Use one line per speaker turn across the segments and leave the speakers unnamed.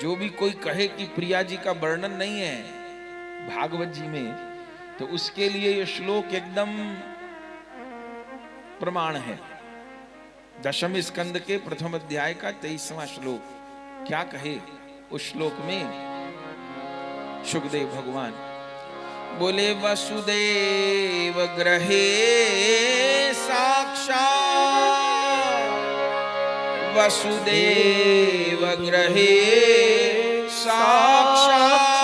जो भी कोई कहे कि प्रिया जी का वर्णन नहीं है भागवत जी में, तो उसके लिए ये श्लोक एकदम प्रमाण है। दशम स्कंद के प्रथम अध्याय का 23वां श्लोक। क्या कहे उस श्लोक में सुखदेव भगवान? बोले वसुदेव ग्रहे साक्षात्, वसुदेव ग्रहे साक्षात्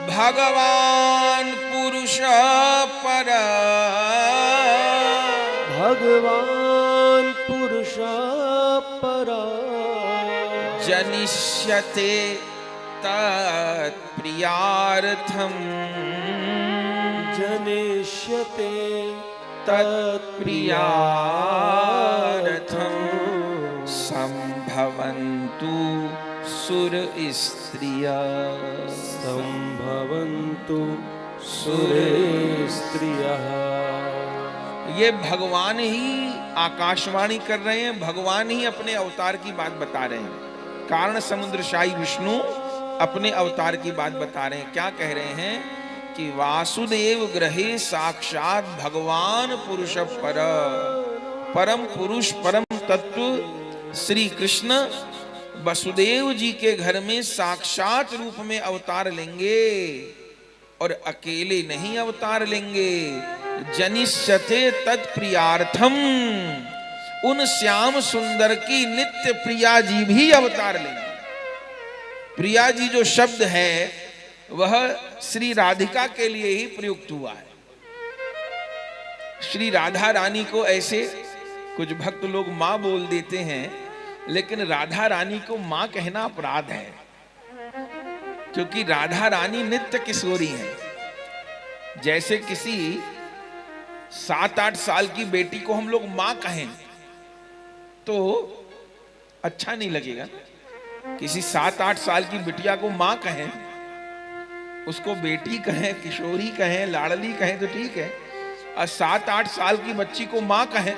भगवान पुरुष पर,
भगवान पुरुष पर
जनिष्यते तत्प्रियार्थम,
जनिष्यते
तत्प्रियार्थम संभवन्तु सुर स्त्रिया,
संभवन्तु सुर स्त्रियः।
ये भगवान ही आकाशवाणी कर रहे हैं, भगवान ही अपने अवतार की बात बता रहे हैं। कारण समुद्रशाही विष्णु अपने अवतार की बात बता रहे हैं। क्या कह रहे हैं कि वासुदेव ग्रहे साक्षात भगवान पुरुष पर, परम पुरुष परम तत्व श्री कृष्ण वसुदेव जी के घर में साक्षात रूप में अवतार लेंगे, और अकेले नहीं अवतार लेंगे। जनिष्यते तत्प्रियार्थम, उन श्याम सुंदर की नित्य प्रिया जी भी अवतार लेंगे। प्रिया जी जो शब्द है वह श्री राधिका के लिए ही प्रयुक्त हुआ है। श्री राधा रानी को ऐसे कुछ भक्त लोग मां बोल देते हैं, लेकिन राधा रानी को मां कहना अपराध है, क्योंकि राधा रानी नित्य किशोरी है। जैसे किसी 7-8 साल की बेटी को हम लोग मां कहें तो अच्छा नहीं लगेगा। किसी 7-8 साल की बिटिया को मां कहें, उसको बेटी कहें, किशोरी कहें, लाडली कहें तो ठीक है, और 7-8 साल की बच्ची को मां कहें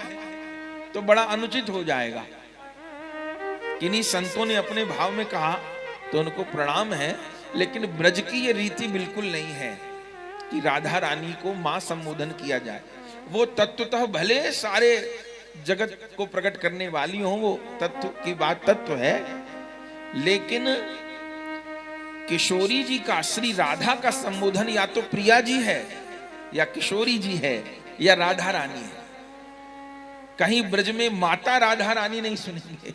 तो बड़ा अनुचित हो जाएगा। किन्हीं संतों ने अपने भाव में कहा तो उनको प्रणाम है, लेकिन ब्रज की ये रीति बिल्कुल नहीं है कि राधा रानी को मां संबोधन किया जाए। वो तत्वतः भले सारे जगत को प्रकट करने वाली हो, वो तत्व की बात तत्व है, लेकिन किशोरी जी का, श्री राधा का संबोधन या तो प्रिया जी है, या किशोरी जी है, या राधा रानी है। कहीं ब्रज में माता राधा रानी नहीं सुनेंगे।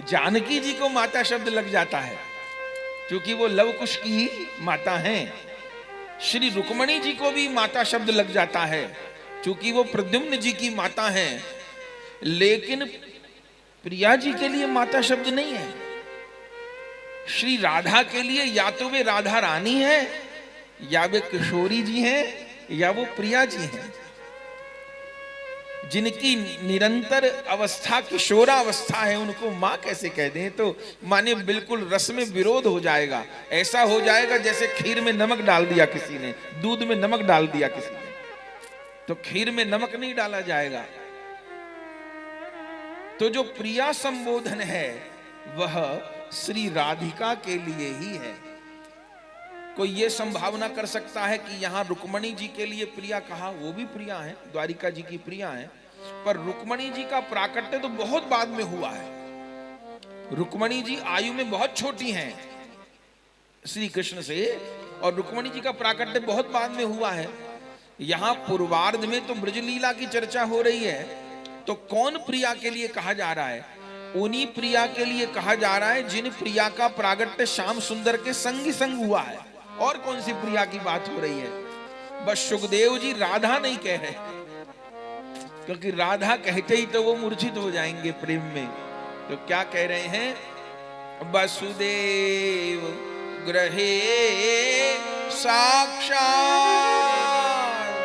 जानकी जी को माता शब्द लग जाता है क्योंकि वो लव कुश की ही माता हैं। श्री रुक्मणी जी को भी माता शब्द लग जाता है क्योंकि वो प्रद्युम्न जी की माता हैं, लेकिन प्रिया जी के लिए माता शब्द नहीं है। श्री राधा के लिए या तो वे राधा रानी है, या वे किशोरी जी हैं, या वो प्रिया जी हैं। जिनकी निरंतर अवस्था किशोरावस्था है उनको मां कैसे कह दें? तो माने बिल्कुल रस में विरोध हो जाएगा। ऐसा हो जाएगा जैसे खीर में नमक डाल दिया किसी ने, दूध में नमक डाल दिया किसी ने, तो खीर में नमक नहीं डाला जाएगा। तो जो प्रिया संबोधन है वह श्री राधिका के लिए ही है। कोई ये संभावना कर सकता है कि यहां रुक्मणी जी के लिए प्रिया कहा, वो भी प्रिया है, द्वारिका जी की प्रिया है, पर रुक्मणी जी का प्राकट्य तो बहुत बाद में हुआ है। रुक्मणी जी आयु में बहुत छोटी हैं श्री कृष्ण से, और रुक्मणी जी का प्राकट्य बहुत बाद में हुआ है। यहां पूर्वार्ध में तो ब्रजलीला की चर्चा हो रही है, तो कौन प्रिया के लिए कहा जा रहा है? उन्हीं प्रिया के लिए कहा जा रहा है जिन प्रिया का प्रागट्य श्याम सुंदर के संग ही संग हुआ है। और कौन सी प्रिया की बात हो रही है? बस सुखदेव जी राधा नहीं कह रहे, क्योंकि राधा कहते ही तो वो मूर्छित हो जाएंगे प्रेम में। तो क्या कह रहे हैं? वसुदेव ग्रहे साक्षात्,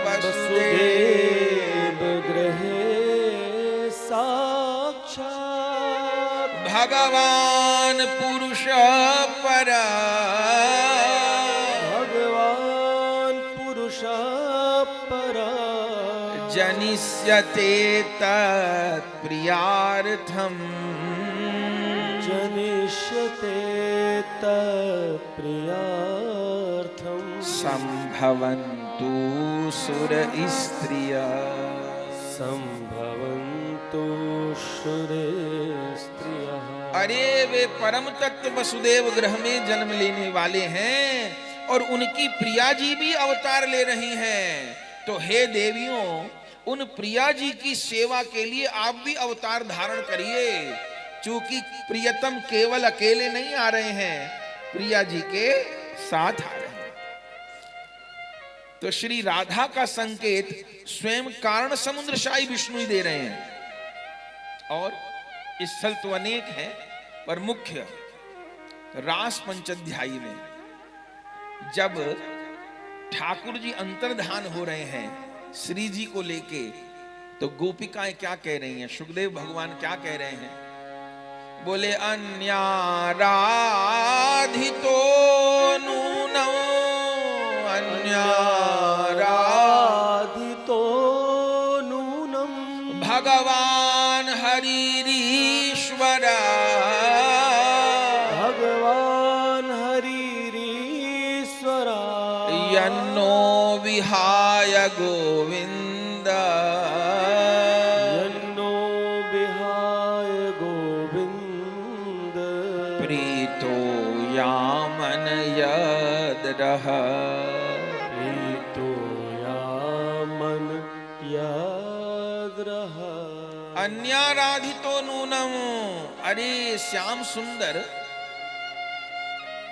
वसुदेव ग्रहे साक्षात्
भगवान पुरुष पर,
भगवान पुरुष पर
जनिष्यते तत्प्रियार्थम,
जनिष्यते तत्प्रियार्थम्
संभवन्तु सुर स्त्रिया
संभवन्तु शुरे स्त्रियः।
अरे वे परम तत्व वसुदेव गृह में जन्म लेने वाले हैं और उनकी प्रिया जी भी अवतार ले रही हैं। तो हे देवियों, उन प्रिया जी की सेवा के लिए आप भी अवतार धारण करिए, क्योंकि प्रियतम केवल अकेले नहीं आ रहे हैं, प्रिया जी के साथ आ रहे हैं। तो श्री राधा का संकेत स्वयं कारण समुद्रशाही विष्णु ही दे रहे हैं। और स्थल तो अनेक हैं, पर मुख्य रास पंचाध्यायी में जब ठाकुर जी अंतर्धान हो रहे हैं श्री जी को लेके, तो गोपिकाएं क्या कह रही हैं, सुखदेव भगवान क्या कह रहे हैं? बोले अन्याराधितो नूनो
अन्याराधितो नूनम
भगवान हरिरीश्वर
भगवान हरिरीश्वरा
यन्नो विहाय गोविंद
यन्नो विहाय गोविंद
प्रीतो यामन यद्रह
प्रीतो यामन यद्रह।
अन्याराधितो नूनम। अरे श्याम सुंदर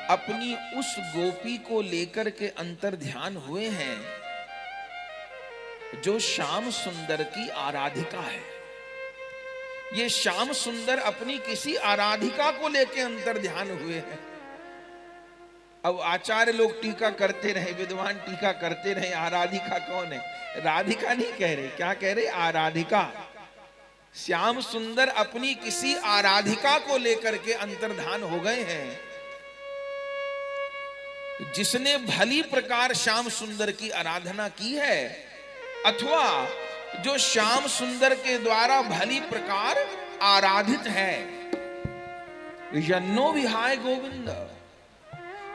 अपनी उस गोपी को लेकर के अंतर ध्यान हुए हैं जो श्याम सुंदर की आराधिका है। ये श्याम सुंदर अपनी किसी आराधिका को लेकर अंतर ध्यान हुए हैं। अब आचार्य लोग टीका करते रहे, विद्वान टीका करते रहे, आराधिका कौन है? राधिका नहीं कह रहे, क्या कह रहे? आराधिका। श्याम सुंदर अपनी किसी आराधिका को लेकर के अंतर्धान हो गए हैं। जिसने भली प्रकार श्याम सुंदर की आराधना की है, अथवा जो श्याम सुंदर के द्वारा भली प्रकार आराधित है, यन्नो विहाय गोविंद।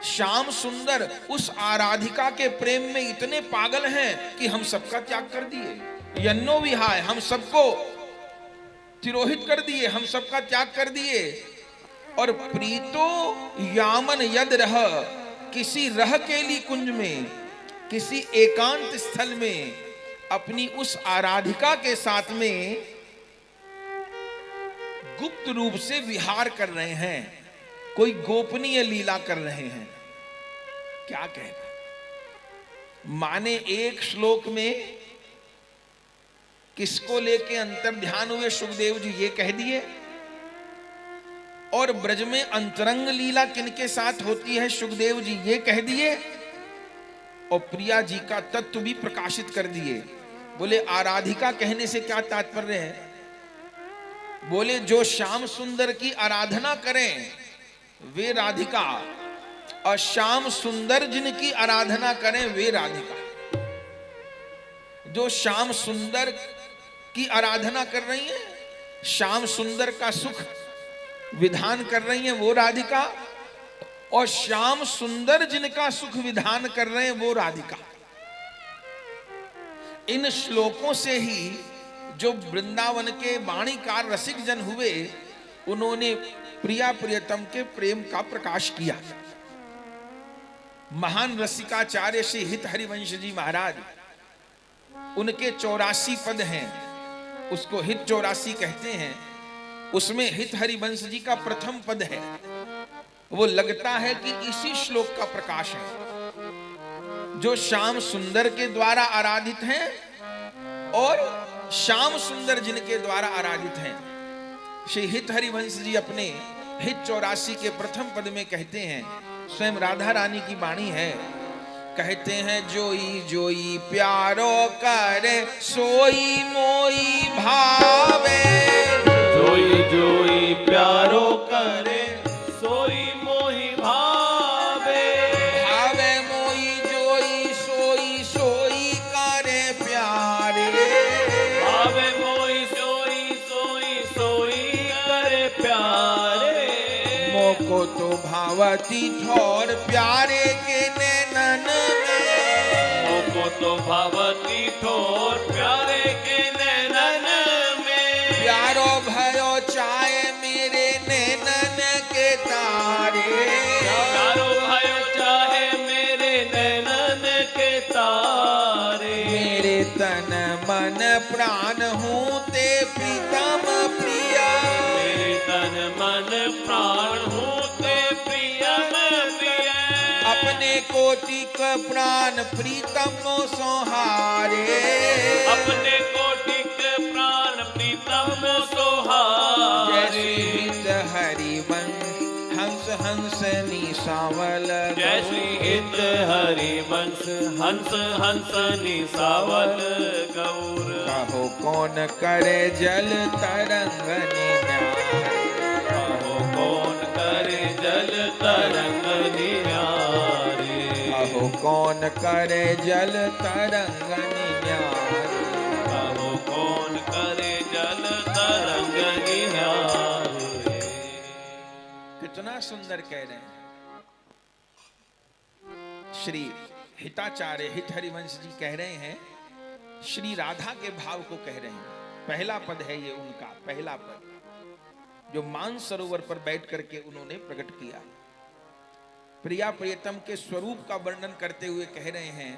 श्याम सुंदर उस आराधिका के प्रेम में इतने पागल हैं कि हम सबका त्याग कर दिए। यन्नो विहाय, हम सबको तिरोहित कर दिए, हम सबका त्याग कर दिए। और प्रीतो यामन यद रह, किसी रह केली कुंज में, किसी एकांत स्थल में अपनी उस आराधिका के साथ में गुप्त रूप से विहार कर रहे हैं, कोई गोपनीय लीला कर रहे हैं। क्या कहना? माने एक श्लोक में किसको लेके अंतर ध्यान हुए सुखदेव जी ये कह दिए, और ब्रज में अंतरंग लीला किनके साथ होती है सुखदेव जी ये कह दिए, और प्रिया जी का तत्व भी प्रकाशित कर दिए। बोले आराधिका कहने से क्या तात्पर्य है? बोले जो श्याम सुंदर की आराधना करें वे राधिका, और श्याम सुंदर जिनकी आराधना करें वे राधिका। जो श्याम सुंदर की आराधना कर रही है, श्याम सुंदर का सुख विधान कर रही है, वो राधिका, और श्याम सुंदर जिनका सुख विधान कर रहे हैं वो राधिका। इन श्लोकों से ही जो वृंदावन के वाणीकार रसिक जन हुए, उन्होंने प्रिया प्रियतम के प्रेम का प्रकाश किया। महान रसिकाचार्य श्री हित हरिवंश जी महाराज, उनके 84 पद हैं, उसको हित 84 कहते हैं। उसमें हित हरिवंश जी का प्रथम पद है, वो लगता है कि इसी श्लोक का प्रकाश है। जो श्याम सुंदर के द्वारा आराधित हैं और श्याम सुंदर जिनके द्वारा आराधित हैं। श्री हित हरिवंश जी अपने हित 84 के प्रथम पद में कहते हैं, स्वयं राधा रानी की वाणी है, कहते हैं जोई जोई प्यारो करे सोई मोई भावे,
जोई जोई प्यारो करे सोई मोहि भावे,
भावे मोई जोई सोई सोई करे प्यारे,
भावे मोहि सोई सोई सोई करे प्यारे।
मोको तो भावती ठोर प्यारे के नैनन में,
मोको तो भावती ठोर प्यारे के नैनन में,
प्यारो भयो चाहे मेरे नैनन के तारे,
प्यारो भयो चाहे मेरे नैनन के तारे,
मेरे तन मन प्राण हूँ ते प्रीतम प्रिया,
मेरे तन मन प्राण हूँ ते प्रियम प्रिय,
अपने कोटि का प्राण प्रीतम सोहारे,
अपने कोटि के प्राण प्रीतम सोहारे,
जैसी हित हरिवंश हंस हंस निसावल,
जैसी हित हरि वंश हंस हंस निसावल गौर,
कहो कौन करे जल तरंग निन्यारे,
कहो कौन करे जल तरंग निहारे,
कहो कौन करे जल तरंग निन्यारे,
कहो कौन करे जल तरंग निहारे।
कितना सुंदर कह रहे हैं श्री हिताचार्य हित हरिवंश जी कह रहे हैं, श्री राधा के भाव को कह रहे हैं। पहला पद है ये उनका, पहला पद जो मान सरोवर पर बैठ करके उन्होंने प्रकट किया। प्रिया प्रियतम के स्वरूप का वर्णन करते हुए कह रहे हैं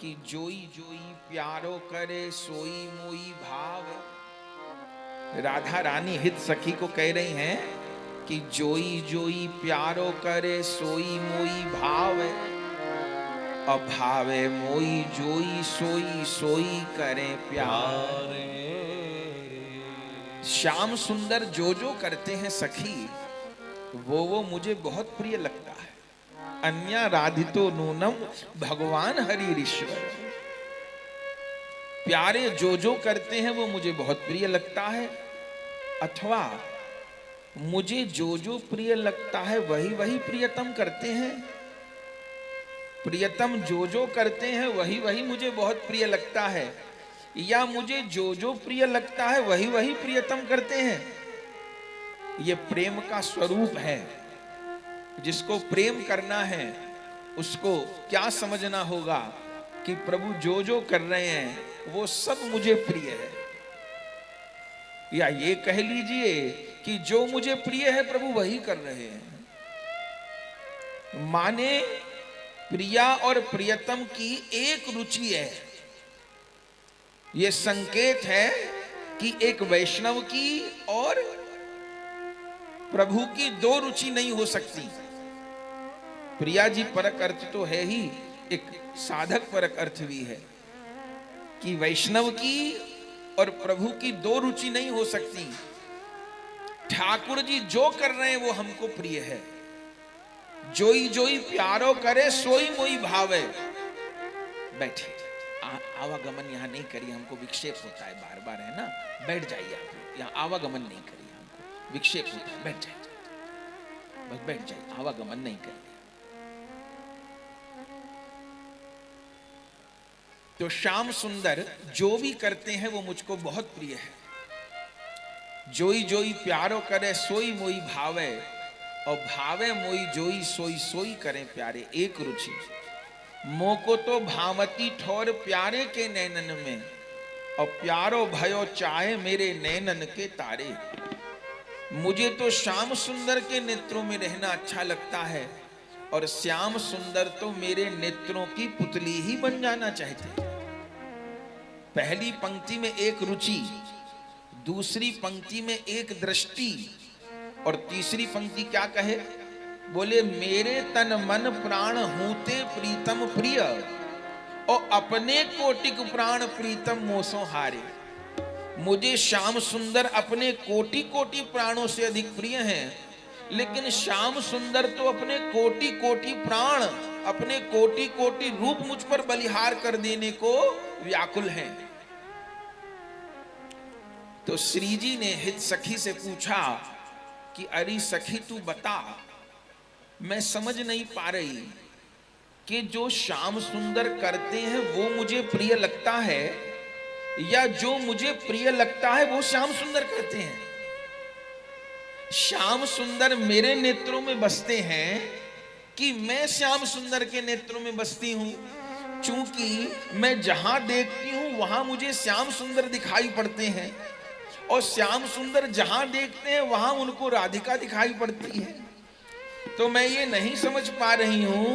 कि जोई जोई प्यारो करे सोई मोई भाव। राधा रानी हित सखी को कह रही हैं कि जोई जोई प्यारो करे सोई मोई भाव, अभावे मोई जोई सोई सोई करे प्यार। श्याम सुंदर जो करते हैं सखी वो मुझे बहुत प्रिय लगता है। अन्या राधितो नूनम भगवान हरि ईश्वर। प्यारे जो करते हैं वो मुझे बहुत प्रिय लगता है, अथवा मुझे जो प्रिय लगता है वही वही प्रियतम करते हैं। प्रियतम जो करते हैं वही वही मुझे बहुत प्रिय लगता है, या मुझे जो प्रिय लगता है वही वही प्रियतम करते हैं। ये प्रेम का स्वरूप है। जिसको प्रेम करना है उसको क्या समझना होगा कि प्रभु जो कर रहे हैं वो सब मुझे प्रिय है। या ये कह लीजिए कि जो मुझे प्रिय है प्रभु वही कर रहे हैं। माने प्रिया और प्रियतम की एक रुचि है। यह संकेत है कि एक वैष्णव की और प्रभु की दो रुचि नहीं हो सकती। प्रिया जी परक अर्थ तो है ही, एक साधक परक अर्थ भी है कि वैष्णव की और प्रभु की दो रुचि नहीं हो सकती। ठाकुर जी जो कर रहे हैं वो हमको प्रिय है। जोई जोई प्यारो करे सोई मोई भावे। बैठे, आवागमन यहाँ नहीं करिए, हमको विक्षेप होता है बार बार, है ना। बैठ जाइए आप, यहाँ आवागमन नहीं करिए, हमको विक्षेप होता है। बैठ जाइए, बस बैठ जाइए, आवागमन नहीं करिए। तो श्याम सुंदर जो भी करते हैं वो मुझको बहुत प्रिय है। जोई जोई प्यारो करे सोई मोई भावे, और भावे मोई जोई सोई सोई करें प्यारे एक रुचि। मोको तो भावती ठोर प्यारे के नैनन में, और प्यारो भयो चाहे मेरे नैनन के तारे। मुझे तो श्याम सुंदर के नेत्रों में रहना अच्छा लगता है, और श्याम सुंदर तो मेरे नेत्रों की पुतली ही बन जाना चाहते। पहली पंक्ति में एक रुचि, दूसरी पंक्ति में एक दृष्टि, और तीसरी पंक्ति क्या कहे? बोले मेरे तन मन प्राण हूते प्रीतम प्रिय, और अपने कोटिक प्राण प्रीतम मोसो हारे। मुझे श्याम सुंदर अपने कोटि कोटि प्राणों से अधिक प्रिय हैं, लेकिन श्याम सुंदर तो अपने कोटि कोटि प्राण, अपने कोटि कोटि रूप मुझ पर बलिहार कर देने को व्याकुल हैं। तो श्री जी ने हित सखी से पूछा कि अरे सखी तू बता, मैं समझ नहीं पा रही कि जो श्याम सुंदर करते हैं वो मुझे प्रिय लगता है, या जो मुझे प्रिय लगता है वो श्याम सुंदर करते हैं। श्याम सुंदर मेरे नेत्रों में बसते हैं कि मैं श्याम सुंदर के नेत्रों में बसती हूं? चूंकि मैं जहां देखती हूं वहां मुझे श्याम सुंदर दिखाई पड़ते हैं, और श्याम सुंदर जहां देखते हैं वहां उनको राधिका दिखाई पड़ती है। तो मैं ये नहीं समझ पा रही हूं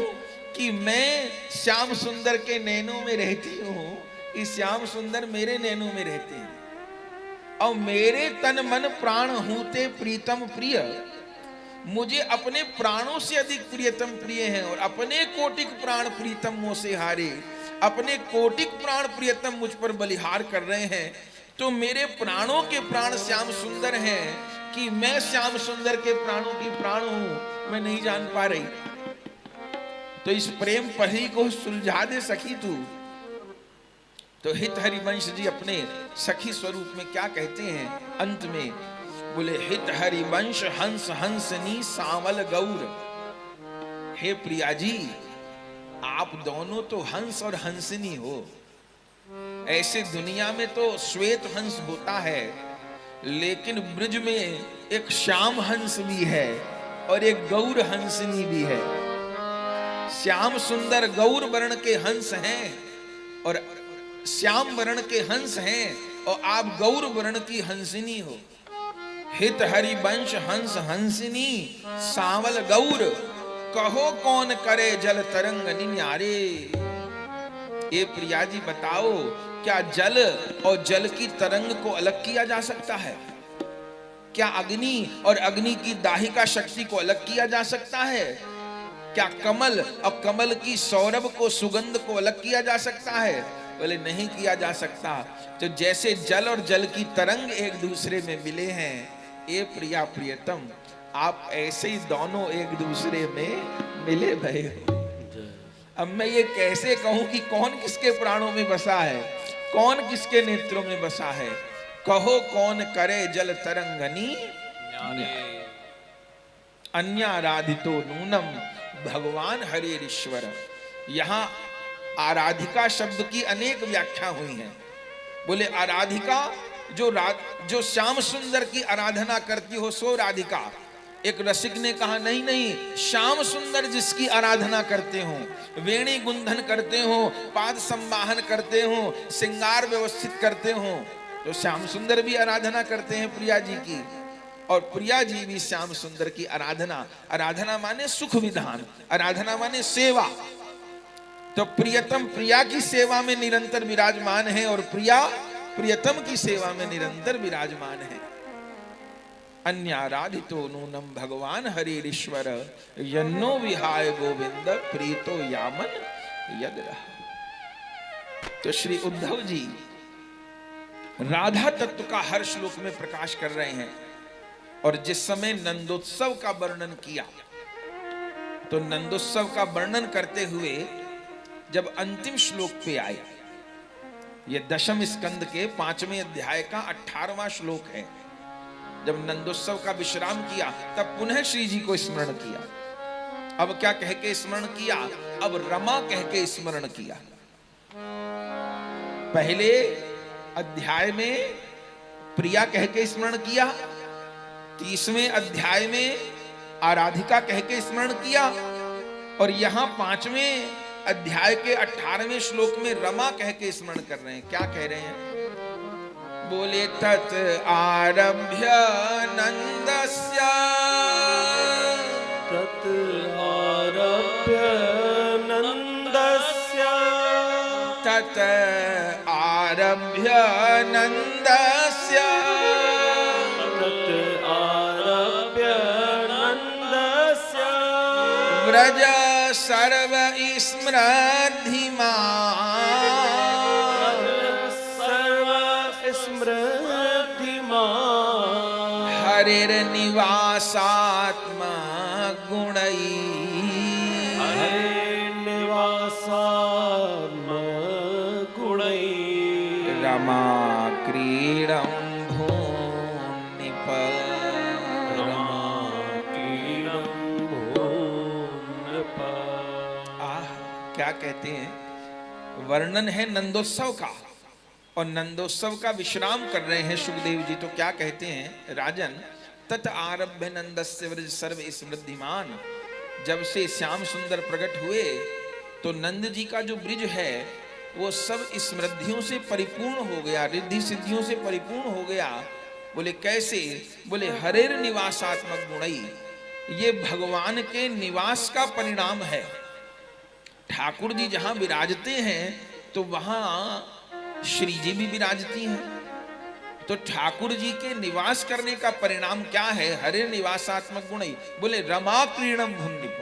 कि मैं श्याम सुंदर के नैनों में रहती हूं कि श्याम सुंदर मेरे नैनों में रहते हैं। और मेरे तन मन प्राण हूते प्रीतम प्रिय, मुझे अपने प्राणों से अधिक प्रियतम प्रिय हैं, और अपने कोटिक प्राण प्रीतम मोह से हारे, अपने कोटिक प्राण प्रियतम मुझ पर बलिहार कर रहे हैं। तो मेरे प्राणों के प्राण श्याम सुंदर हैं कि मैं श्याम सुंदर के प्राणों की प्राण हूं, मैं नहीं जान पा रही। तो इस प्रेम पही को सुलझा दे सखी तू। तो हित हरिवंश जी अपने सखी स्वरूप में क्या कहते हैं अंत में? बोले हित हरिवंश हंस हंसनी सावल गौर। हे प्रिया जी, आप दोनों तो हंस और हंसनी हो। ऐसे दुनिया में तो श्वेत हंस होता है, लेकिन ब्रज में एक श्याम हंस भी है और एक गौर हंसनी भी है। श्याम सुंदर गौर वर्ण के हंस हैं और श्याम वर्ण के हंस हैं, और आप गौर वर्ण की हंसिनी हो। हित हरिवंश हंस हंसिनी सावल गौर, कहो कौन करे जल तरंग निन्यारे। ये प्रिया जी बताओ, क्या जल और जल की तरंग को अलग किया जा सकता है? क्या अग्नि और अग्नि की दाहिका शक्ति को अलग किया जा सकता है? क्या कमल और कमल की सौरभ को, सुगंध को अलग किया जा सकता है? बोले नहीं किया जा सकता। तो जैसे जल और जल की तरंग एक दूसरे में मिले हैं, ये प्रिया प्रियतम आप ऐसे ही दोनों एक दूसरे में मिले भये हो। अब मैं ये कैसे कहूं कि कौन किसके प्राणों में बसा है, कौन किसके नेत्रों में बसा है? कहो कौन करे जल तरंगनी अन्याराधितो नूनम भगवान हरेरीश्वर। यहां आराधिका शब्द की अनेक व्याख्या हुई हैं। बोले आराधिका जो श्याम सुंदर की आराधना करती हो सो राधिका। एक रसिक ने कहा नहीं नहीं, श्याम सुंदर जिसकी आराधना करते हो, वेणी गुंधन करते हो, पाद संवाहन करते हो, श्रृंगार व्यवस्थित करते हो, तो श्याम सुंदर भी आराधना करते हैं प्रिया जी की, और प्रिया जी भी श्याम सुंदर की आराधना। आराधना माने सुख विधान, आराधना माने सेवा। तो प्रियतम प्रिया की सेवा में निरंतर विराजमान है, और प्रिया प्रियतम की सेवा में निरंतर विराजमान है। अन्याराधितो नूनम भगवान हरिरीश्वर, यन्नो विहाय गोविंद प्रीतो यामन यद रहा। तो श्री उद्धव जी राधा तत्व का हर श्लोक में प्रकाश कर रहे हैं। और जिस समय नंदोत्सव का वर्णन किया, तो नंदोत्सव का वर्णन करते हुए जब अंतिम श्लोक पे आए, ये दशम स्कंद के 5वें अध्याय का 18वां श्लोक है। जब नंदोत्सव का विश्राम किया, तब पुनः श्री जी को स्मरण किया। अब क्या कह के स्मरण किया? अब रमा कह के स्मरण किया। पहले अध्याय में प्रिया कह के स्मरण किया, 30वें अध्याय में आराधिका कह के स्मरण किया, और यहां 5वें अध्याय के 18वें श्लोक में रमा कह के स्मरण कर रहे हैं। क्या कह रहे हैं? बोले तत् आरभ्य नंदस्य,
तत् आरभ्य नंदस्य,
तत् आरभ्य नंदस्य,
तत् आरभ्य नंदस्य,
व्रज सर्व स्मृतिमा,
सर्व स्मृतिमा,
हरिर्निवासात्मा गुणई,
हरिर्निवासात्मा गुणई,
रमा क्रीडं भूनिप,
रमा क्रीडं भूनिप।
क्या कहते हैं? वर्णन है नंदोत्सव का, और नंदोत्सव का विश्राम कर रहे हैं सुखदेव जी। तो क्या कहते हैं? राजन, तत आरभ्य नंदस्य व्रज सर्व समृद्धिमान। जब से श्याम सुंदर प्रकट हुए तो नंद जी का जो ब्रिज है वो सब समृद्धियों से परिपूर्ण हो गया, रिद्धि सिद्धियों से परिपूर्ण हो गया। बोले कैसे? बोले हरेर निवासात्मक गुणई, ये भगवान के निवास का परिणाम है। ठाकुर जी जहां विराजते हैं तो वहां श्री जी भी विराजती हैं। तो ठाकुर जी के निवास करने का परिणाम क्या है? हरे निवासात्मक गुण। बोले रमा क्रीड़म भुन्निप।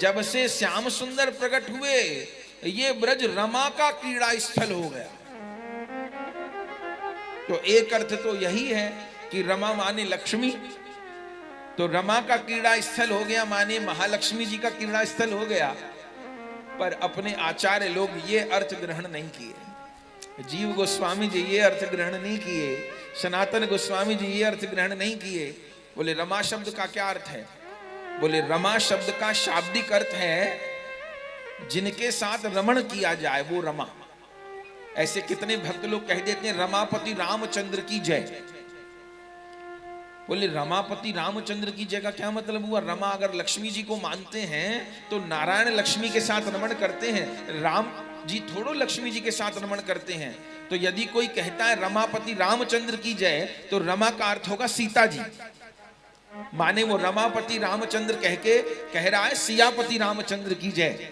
जब से श्याम सुंदर प्रकट हुए ये ब्रज रमा का क्रीड़ा स्थल हो गया। तो एक अर्थ तो यही है कि रमा माने लक्ष्मी, तो रमा का क्रीड़ा स्थल हो गया माने महालक्ष्मी जी का क्रीड़ा स्थल हो गया। पर अपने आचार्य लोग ये अर्थ ग्रहण नहीं किए। जीव गोस्वामी जी ये अर्थ ग्रहण नहीं किए, सनातन गोस्वामी जी ये अर्थ ग्रहण नहीं किए। बोले रमा शब्द का क्या अर्थ है? बोले रमा शब्द का शाब्दिक अर्थ है जिनके साथ रमण किया जाए वो रमा। ऐसे कितने भक्त लोग कह देते हैं रमापति रामचंद्र की जय। बोले रमापति रामचंद्र की जय का क्या मतलब हुआ? रमा अगर लक्ष्मी जी को मानते हैं तो नारायण लक्ष्मी के साथ रमण करते हैं, राम जी थोड़ो लक्ष्मी जी के साथ रमण करते हैं। तो यदि कोई कहता है रमापति रामचंद्र की जय तो रमा का अर्थ होगा सीता जी, माने वो रमापति रामचंद्र कह रहा है सियापति रामचंद्र की जय।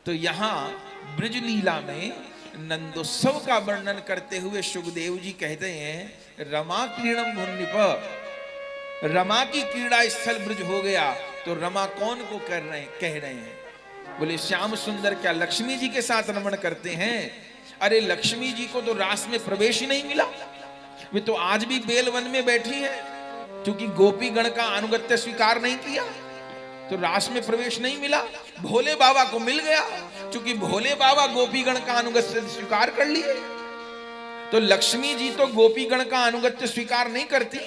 तो यहां ब्रज लीला में नंदोत्सव का वर्णन करते हुए सुखदेव जी कहते हैं रमा क्रीड़म भुन्निप, रमा की क्रीड़ा स्थल ब्रज हो गया। तो रमा कौन को कह रहे हैं? बोले श्याम सुंदर क्या लक्ष्मी जी के साथ रमण करते हैं? अरे लक्ष्मी जी को तो रास में प्रवेश ही नहीं मिला, वे तो आज भी बेलवन में बैठी है, क्योंकि गोपी गण का अनुगत्य स्वीकार नहीं किया तो रास में प्रवेश नहीं मिला। भोले बाबा को मिल गया, क्योंकि भोले बाबा गोपी गण का अनुगत्य स्वीकार कर लिए। तो लक्ष्मी जी तो गोपी गण का अनुगत्य स्वीकार नहीं करती,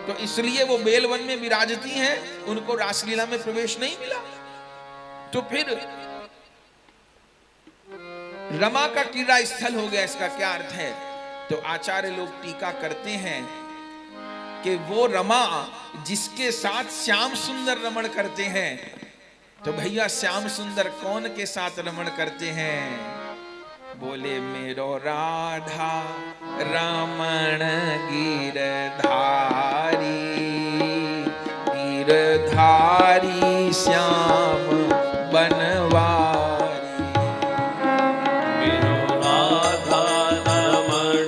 तो इसलिए वो बेलवन में विराजती हैं, उनको रासलीला में प्रवेश नहीं मिला। तो फिर रमा का क्रीड़ा स्थल हो गया, इसका क्या अर्थ है? तो आचार्य लोग टीका करते हैं कि वो रमा जिसके साथ श्याम सुंदर रमण करते हैं। तो भैया श्याम सुंदर कौन के साथ रमण करते हैं? बोले मेरो राधा रमण गिरधारी, गिरधारी श्याम बनवारी।
मेरो राधा रमण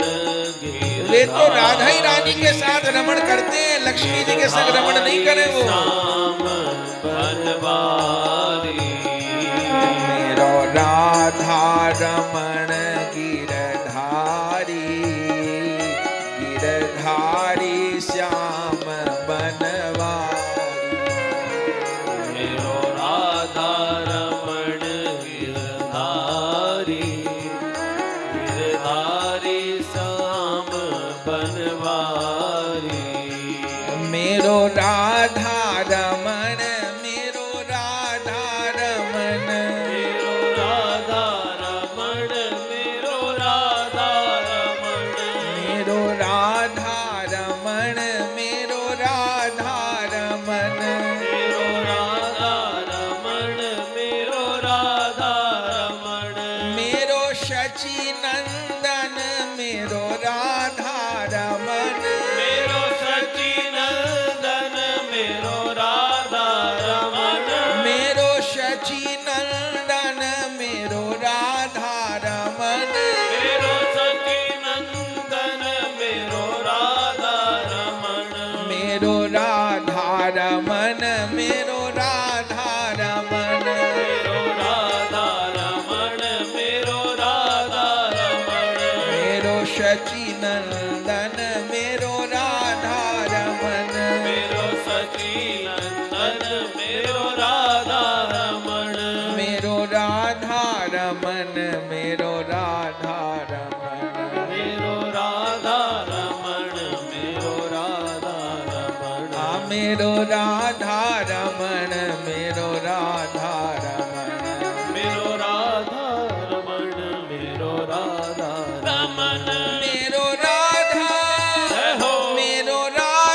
गिरधारी,
वे तो राधा ही रानी के साथ रमण करते हैं, लक्ष्मी जी के संग रमण नहीं करे वो।
श्याम बनवारी।
मेरो राधा रमण गिरधारी, गिरधारी श्याम बनवारी।
मेरो राधा रमण गिरधारी, गिरधारी श्याम बनवारी।
मेरो राधा रमण, मेरो राधा रमण,
मेरो राधा रमण, मेरो राधा रमण,
मेरो राधा रमण, मेरो राधा रमण।
मेरो राधा रमण, मेरो राधा रमण।
मेरो शची नंदन, मेरो राधा रमण,
मेरो सचिनंदन, मेरो राधा रमण।
मेरो शची नंदन, मेरो राधा रमण।
मेरो सचिनंदन, मेरो राधा रमण।
मेरो राधा रमण, मेरो राधा रमण।
मेरो राधा रमण, मेरो राधा रमण।
मेरो शची नंदन, मेरो राधा रमण।
मेरो सचिनंदन, मेरो राधा रमण।
मेरो राधा रमण, मेरो राधा रमण।
मेरो राधा रमण, मेरो राधा रमण।
मेरो राधा रमण, मेरो राधा रमण।
मेरो राधा रमण, मेरो राधा रमण।
मेरो राधा,
जय हो।
मेरो राधा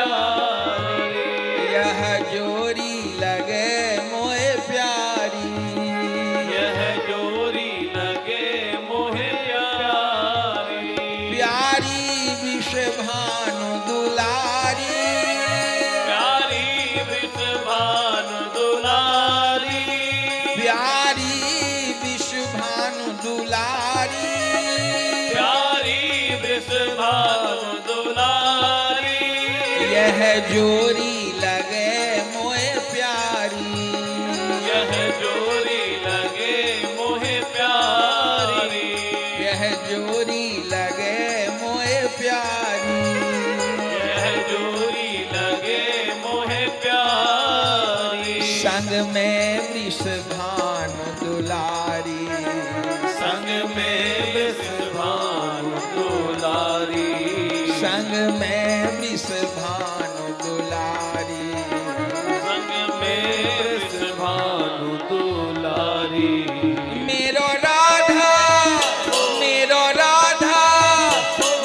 प्यारी,
यह जोरी लगे मोहे प्यारी,
यह जोरी लगे मोहे प्यारी,
प्यारी विषभानु दुलारी,
प्यारी विषभानु दुलारी,
प्यारी विषभानु दुलारी,
प्यारी विषभानु दुलारी,
यह जोरी लगे मोहे प्यारी,
यह जोरी लगे मोहे प्यारी,
यह जोरी लगे मोहे प्यारी,
यह जोरी लगे मोहे प्यारी,
संग में वृषभानु दुलारी,
संग में विषभानु दुलारी,
संग में वृषभानु दुलारी,
संग में विषभानु दुलारी,
मेरो राधा, मेरो राधा,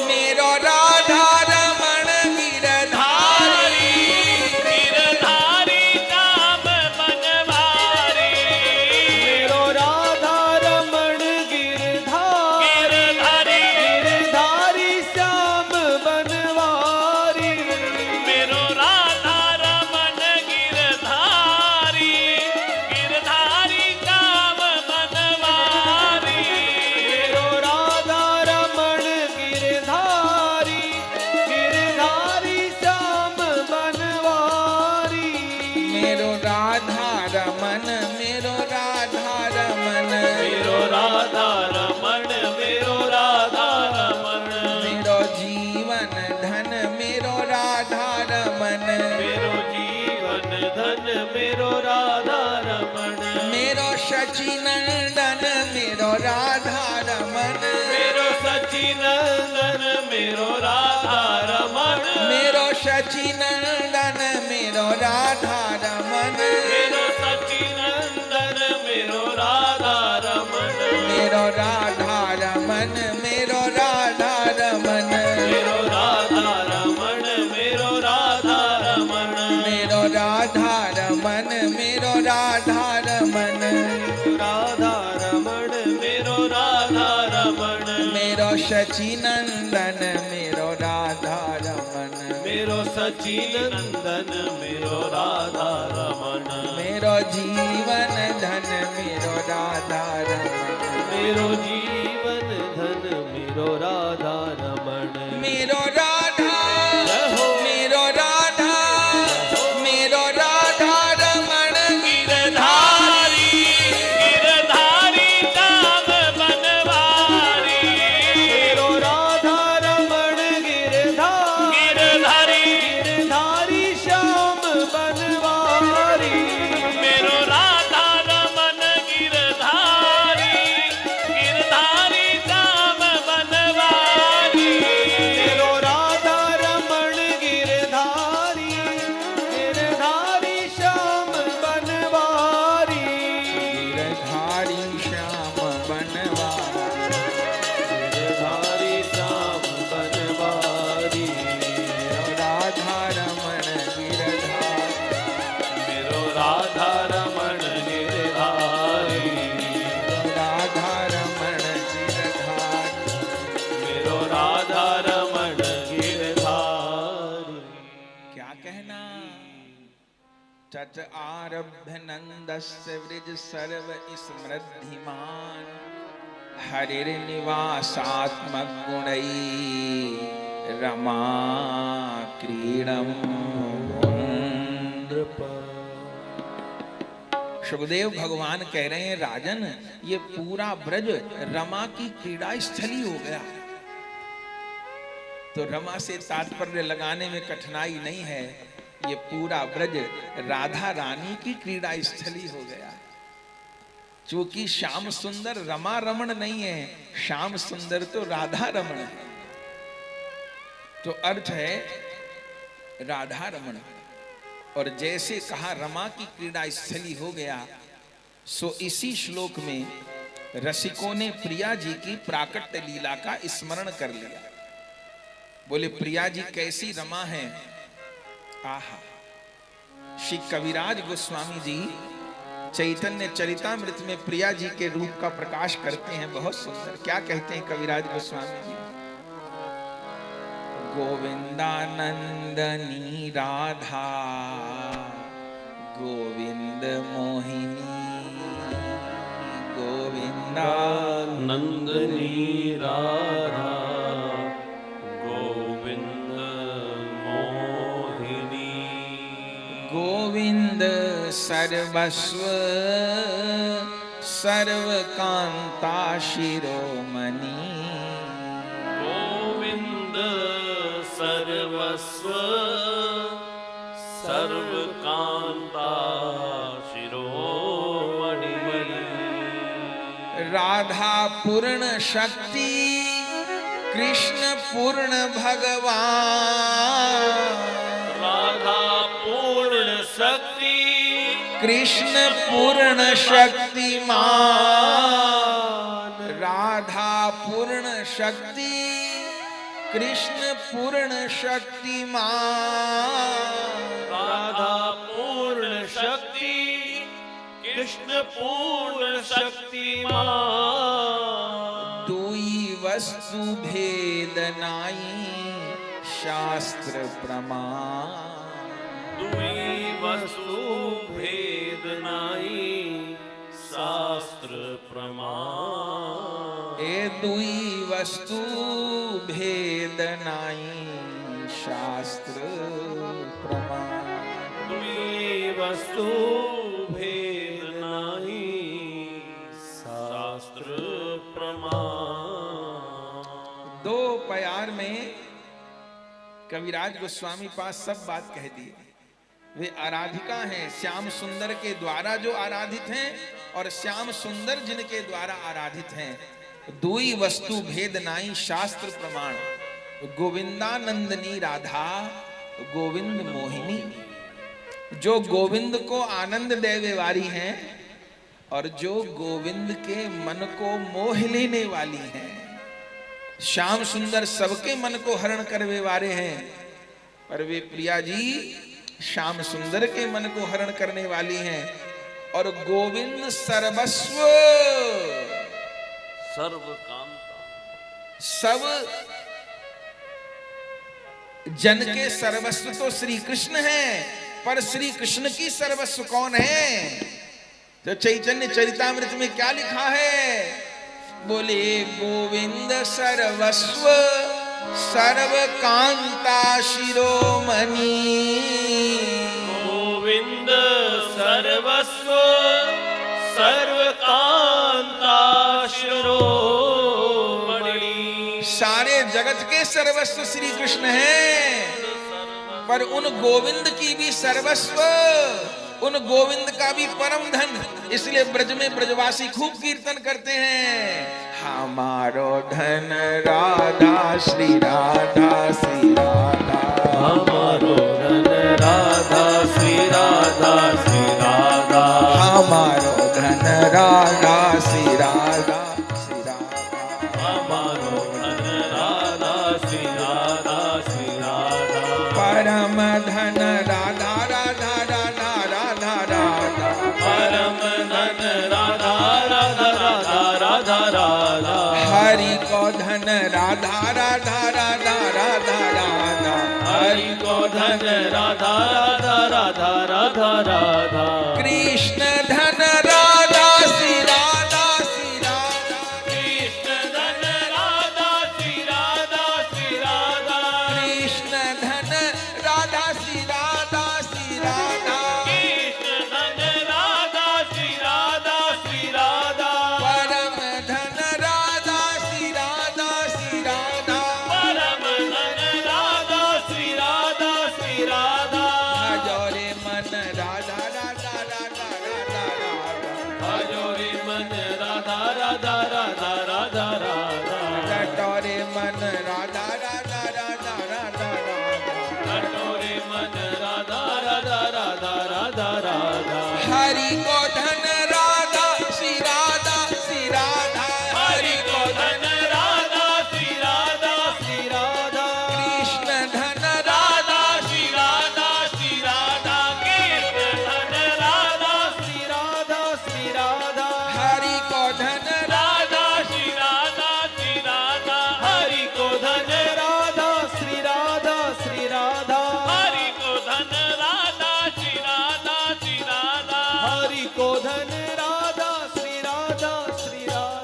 मेरो राधा रमण गिरधारी,
गिरधारी श्याम बनवारी,
मेरो राधा रमण गिरधारी,
गिरधारी
गिरधारी श्याम बनवारी,
मेरो राधा रमन गिरधारी, गिरधारी श्याम बनवारी,
मेरो राधा रमण गिरधारी, गिरधारी श्याम बनवारी,
मेरो राधा रमन, मेरो राधा रमन,
मेरो राधा रमण, मेरो राधा रमण,
मेरो जीवन धन, मेरो राधा रमन,
मेरो जीवन धन, मेरो राधा रमण,
मेरो शचीनंदन, मेरो राधा रमन,
मेरो सचिनंदन, मेरो राधा रमण,
मेरो शचीनंदन, मेरो राधा रमन,
मेरो सचिनंदन, मेरो राधा रमण,
मेरो राधा रमन, मेरो राधा रमन,
मेरो राधा रमण, मेरो राधा रमण,
मेरो राधा रमन, मेरो राधा रमन,
राधा रमण
मेरो राधा रमण,
मेरो शचीनंदन, मेरो राधा रमन,
मेरो सचिनंदन, मेरो राधा रमण,
मेरो जीवन धन, मेरो राधा रमन,
मेरो जीवन धन मेरो राधा रमण
मेरो राधा, मेरो राधा, मेरो राधा रमण
गिरधारी, गिरधारी श्याम बनवारी,
मेरो राधा रमण गिरधारी,
गिरधारी,
गिरधारी श्याम बनवारी,
मेरो राधा रमन गिरधारी, गिरधारी श्याम बनवारी,
मेरो राधा रमण गिरधारी, गिरधारी श्याम बनवारी,
गिरधारी श्याम बनवारी,
गिरधारी श्याम बनवारी,
राधा रमण गिरधारी,
मेरो राधा रमण गिरधारी,
राधा रमण गिरधारी,
मेरो राधा रमण गिरधारी।
क्या कहना, तत आरभ्य नंदस्य वृज सर्व स्मृद्धिमान, हरिर्निवासात्मक गुणै रमा क्रीडम सुखदेव भगवान कह रहे हैं, राजन ये पूरा ब्रज रमा की क्रीड़ा स्थली हो गया। तो रमा से तात्पर्य लगाने में कठिनाई नहीं है, ये पूरा ब्रज राधा रानी की क्रीड़ा स्थली हो गया। क्योंकि श्याम सुंदर रमा रमण नहीं है, श्याम सुंदर तो राधा रमण है। तो अर्थ है राधा रमण। और जैसे कहा रमा की क्रीड़ा स्थली हो गया, सो इसी श्लोक में रसिकों ने प्रिया जी की प्राकट्य लीला का स्मरण कर लिया। बोले प्रिया जी कैसी रमा है, आहा, श्री कविराज गोस्वामी जी चैतन्य चरितामृत में प्रिया जी के रूप का प्रकाश करते हैं। बहुत सुंदर क्या कहते हैं कविराज गोस्वामी जी, गोविंदानंदनी राधा गोविंद मोहिनी,
नंदनी राधा गोविंद मोहिनी,
गोविंद सर्वस्व सर्वकांता शिरोमणि,
गोविंद सर्वस्व सर्वकांता शिरोमणि,
राधा पूर्ण शक्ति कृष्ण पूर्ण भगवान,
राधा पूर्ण शक्ति
कृष्ण पूर्ण शक्तिमान, राधा पूर्ण शक्ति कृष्ण पूर्ण शक्तिमान,
राधा पूर्ण शक्ति कृष्ण पूर्ण शक्तिमान,
दुई वस्तु भेद नाई शास्त्र प्रमाण,
दुई वस्तु भेद नाई शास्त्र प्रमाण,
ए दुई वस्तु भेद नाई शास्त्र प्रमाण,
दुई वस्तु भेद नाई शास्त्र प्रमाण।
दो प्यार में कविराज गोस्वामी पास सब बात कह दी। वे आराधिका हैं, श्याम सुंदर के द्वारा जो आराधित हैं और श्याम सुंदर जिनके द्वारा आराधित हैं। दुई वस्तु भेद नाई शास्त्र प्रमाण, गोविंदानंदनी राधा गोविंद मोहिनी, जो गोविंद को आनंद देने वाली हैं और जो गोविंद के मन को मोह लेने वाली हैं। श्याम सुंदर सबके मन को हरण करने वाले हैं, पर वे प्रिया जी श्याम सुंदर के मन को हरण करने वाली हैं। और गोविंद सर्वस्व
सर्वकांता,
सब जन के सर्वस्व तो श्री कृष्ण हैं, पर श्री कृष्ण की सर्वस्व कौन है? तो चैतन्य चरितामृत में क्या लिखा है? बोले गोविंद सर्वस्व सर्वकांता शिरोमणि,
गोविंद सर्वस्व सर्वकांता शिरोमणि,
सारे जगत के सर्वस्व श्री कृष्ण हैं, पर उन गोविंद की भी सर्वस्व, उन गोविंद का भी परम धन। इसलिए ब्रज में ब्रजवासी खूब कीर्तन करते हैं, हमारो धन राधा श्री राधा श्री राधा,
हमारो धन राधा श्री राधा श्री राधा,
हमारो धन राधा श्री राधा श्री राधा,
हमारो धन राधा श्री राधा श्री राधा,
परम धन राधा राधा राधा राधा राधा,
परम धन राधा राधा राधा राधा राधा,
हरि को धन राधा राधा राधा राधा राधा,
हरि को धन राधा राधा राधा राधा राधा,
कृष्ण धन राधा श्री राधा श्री राधा,
कृष्ण धन राधा श्री राधा श्री राधा,
कृष्ण धन राधा श्री राधा श्री राधा,
कृष्ण धन राधा श्री राधा श्री राधा,
परम धन राधा श्री राधा श्री राधा,
परम धन राधा श्री राधा श्री राधा,
भजोरे मन राधा राधा राधा राधा राधा,
भजोरे मन राधा राधा राधा राधा राधा,
रटोरे मन राधा राधा राधा राधा राधा,